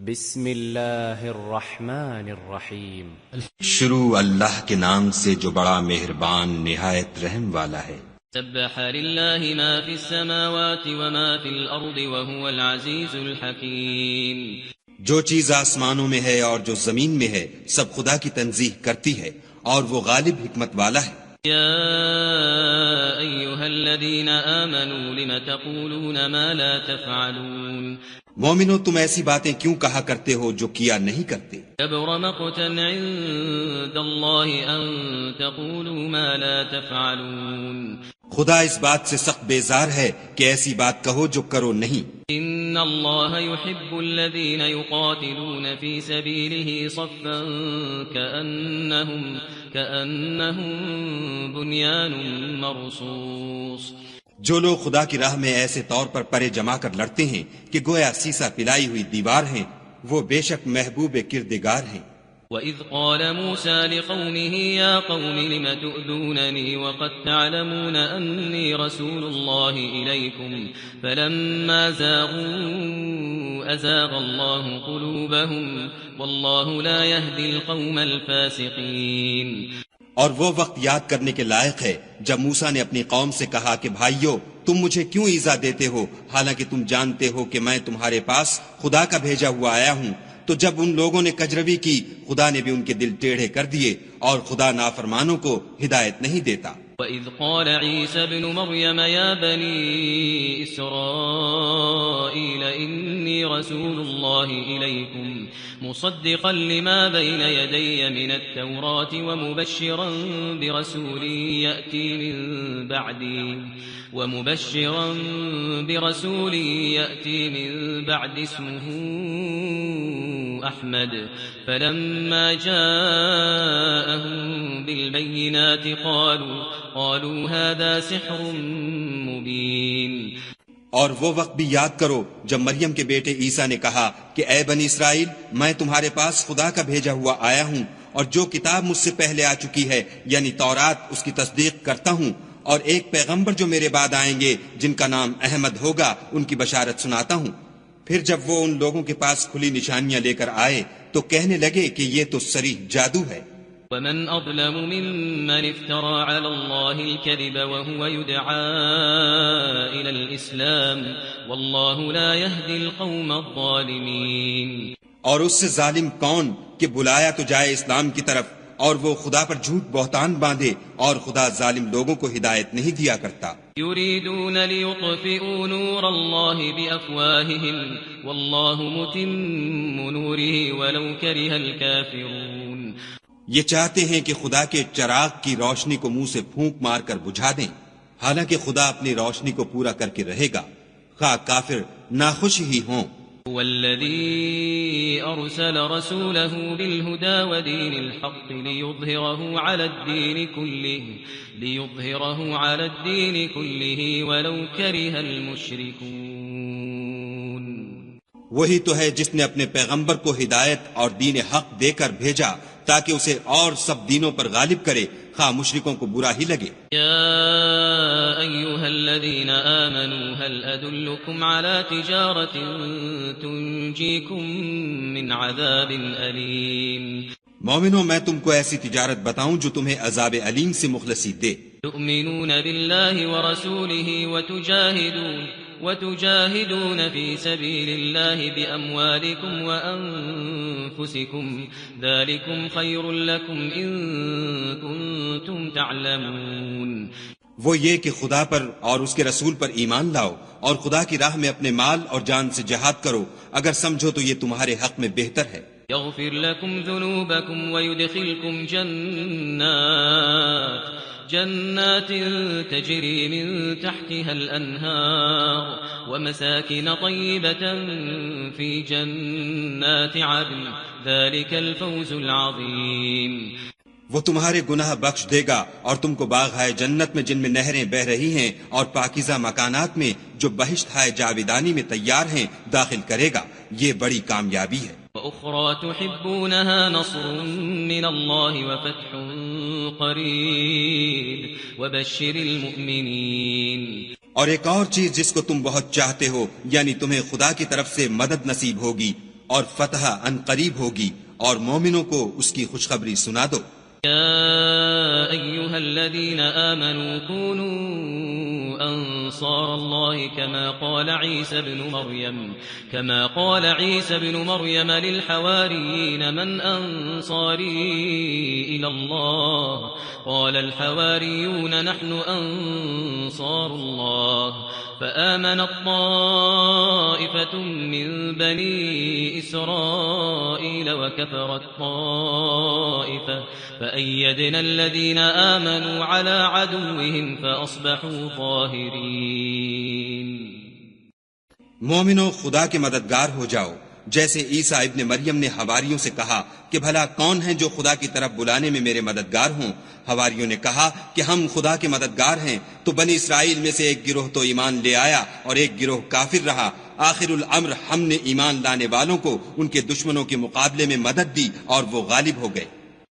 بسم اللہ الرحمن الرحیم شروع اللہ کے نام سے جو بڑا مہربان نہایت رحم والا ہے۔ سبح للہ ما فی السماوات وما فی الارض وهو العزیز الحکیم۔ جو چیز آسمانوں میں ہے اور جو زمین میں ہے سب خدا کی تنزیح کرتی ہے اور وہ غالب حکمت والا ہے۔ یا ایھا الذین آمنوا لم تقولون ما لا تفعلون۔ مومنو تم ایسی باتیں کیوں کہا کرتے ہو جو کیا نہیں کرتے؟ کبر مقتا عند اللہ ان تقولوا ما لا تفعلون۔ خدا اس بات سے سخت بیزار ہے کہ ایسی بات کہو جو کرو نہیں۔ ان اللہ يحب الذین یقاتلون فی سبیلہ صفا کأنہم بنیان مرصوص۔ جو لوگ خدا کی راہ میں ایسے طور پر پرے جما کر لڑتے ہیں کہ گویا سیسا پلائی ہوئی دیوار ہیں، وہ بے شک محبوب کردگار ہیں۔ وَإِذْ قَالَ مُوسَى لِقَوْمِهِ يَا قَوْمِ لِمَ تُؤْذُونَنِي وَقَدْ تَعْلَمُونَ أَنِّي رَسُولُ اللَّهِ إِلَيْكُمْ فَلَمَّا زَاغُوا أَزَاغَ اللَّهُ قُلُوبَهُمْ وَاللَّهُ لَا يَهْدِي الْقَوْمَ الْفَاسِقِينَ۔ اور وہ وقت یاد کرنے کے لائق ہے جب موسیٰ نے اپنی قوم سے کہا کہ بھائیو تم مجھے کیوں ایذا دیتے ہو حالانکہ تم جانتے ہو کہ میں تمہارے پاس خدا کا بھیجا ہوا آیا ہوں۔ تو جب ان لوگوں نے کجروی کی خدا نے بھی ان کے دل ٹیڑھے کر دیے، اور خدا نافرمانوں کو ہدایت نہیں دیتا۔ وَإِذْ قَالَ عِيسَى ابْنُ مَرْيَمَ يَا بَنِي إِسْرَائِيلَ إِنِّي رَسُولُ اللَّهِ إِلَيْكُمْ مُصَدِّقًا لِمَا بَيْنَ يَدَيَّ مِنَ التَّوْرَاةِ وَمُبَشِّرًا برسول يأتي من بعد اسمه أحمد فلما جاءهم بالبينات قالوا هذا سحر مبين۔ اور وہ وقت بھی یاد کرو جب مریم کے بیٹے عیسیٰ نے کہا کہ اے بنی اسرائیل میں تمہارے پاس خدا کا بھیجا ہوا آیا ہوں، اور جو کتاب مجھ سے پہلے آ چکی ہے یعنی تورات اس کی تصدیق کرتا ہوں، اور ایک پیغمبر جو میرے بعد آئیں گے جن کا نام احمد ہوگا ان کی بشارت سناتا ہوں۔ پھر جب وہ ان لوگوں کے پاس کھلی نشانیاں لے کر آئے تو کہنے لگے کہ یہ تو صریح جادو ہے۔ ومن أظلم ممن افترى على الله الكذب وهو يدعى إلى الإسلام والله لا يهدي القوم الظالمين۔ اور اس سے ظالم کون کہ بلایا تو جائے اسلام کی طرف اور وہ خدا پر جھوٹ بہتان باندھے، اور خدا ظالم لوگوں کو ہدایت نہیں دیا کرتا۔ يريدون ليطفئوا نور الله بأفواههم والله متم نوره ولو كره الكافرون۔ یہ چاہتے ہیں کہ خدا کے چراغ کی روشنی کو منہ سے پھونک مار کر بجھا دیں، حالانکہ خدا اپنی روشنی کو پورا کر کے رہے گا، خواہ کافر ناخوش ہی ہوں۔ والذي أرسل رسوله بالهدى ودين الحق ليظهره على الدين كله ولو كره المشركون۔ وہی تو ہے جس نے اپنے پیغمبر کو ہدایت اور دین حق دے کر بھیجا تاکہ اسے اور سب دینوں پر غالب کرے، خواہ مشرکوں کو برا ہی لگے۔ یا ایھا الذین آمنوا هل ادلکم علی تجارۃ تنجیکم من عذاب علیم۔ مومنو میں تم کو ایسی تجارت بتاؤں جو تمہیں عذاب علیم سے مخلصی دے۔ تؤمنون باللہ ورسولہ وتجاهدون في سبيل الله بأموالكم وأنفسكم ذلكم خير لكم إن كنتم تعلمون۔ وہ یہ کہ خدا پر اور اس کے رسول پر ایمان لاؤ اور خدا کی راہ میں اپنے مال اور جان سے جہاد کرو، اگر سمجھو تو یہ تمہارے حق میں بہتر ہے۔ يغفر لكم ذنوبكم ويدخلكم جنات تجري من تحتها الأنهار ومساكن طيبة في جنات عدن ذلك الفوز العظيم۔ وہ تمہارے گناہ بخش دے گا اور تم کو باغ ہائے جنت میں جن میں نہریں بہ رہی ہیں اور پاکیزہ مکانات میں جو بہشت ہائے جاویدانی میں تیار ہیں داخل کرے گا، یہ بڑی کامیابی ہے۔ وأخرى تحبونها نصر من الله وفتح قريب وبشر المؤمنين۔ اور ایک اور چیز جس کو تم بہت چاہتے ہو، یعنی تمہیں خدا کی طرف سے مدد نصیب ہوگی اور فتح ان قریب ہوگی، اور مومنوں کو اس کی خوشخبری سنا دو۔ يا أيها الذين آمنوا كونوا أنصار الله كما قال عيسى بن مريم للحواريين من أنصاري إلى الله قال الحواريون نحن أنصار الله فآمنت طائفة من بني إسرائيل وكفرت طائفة فأيدنا الذين آمنوا على عدوهم فأصبحوا ظاهرين۔ مومنو، خدا کے مددگار ہو جاؤ، جیسے عیسیٰ ابن مریم نے حواریوں سے کہا کہ بھلا کون ہیں جو خدا کی طرف بلانے میں میرے مددگار ہوں؟ حواریوں نے کہا کہ ہم خدا کے مددگار ہیں۔ تو بنی اسرائیل میں سے ایک گروہ تو ایمان لے آیا اور ایک گروہ کافر رہا۔ آخر الامر ہم نے ایمان لانے والوں کو ان کے دشمنوں کے مقابلے میں مدد دی اور وہ غالب ہو گئے۔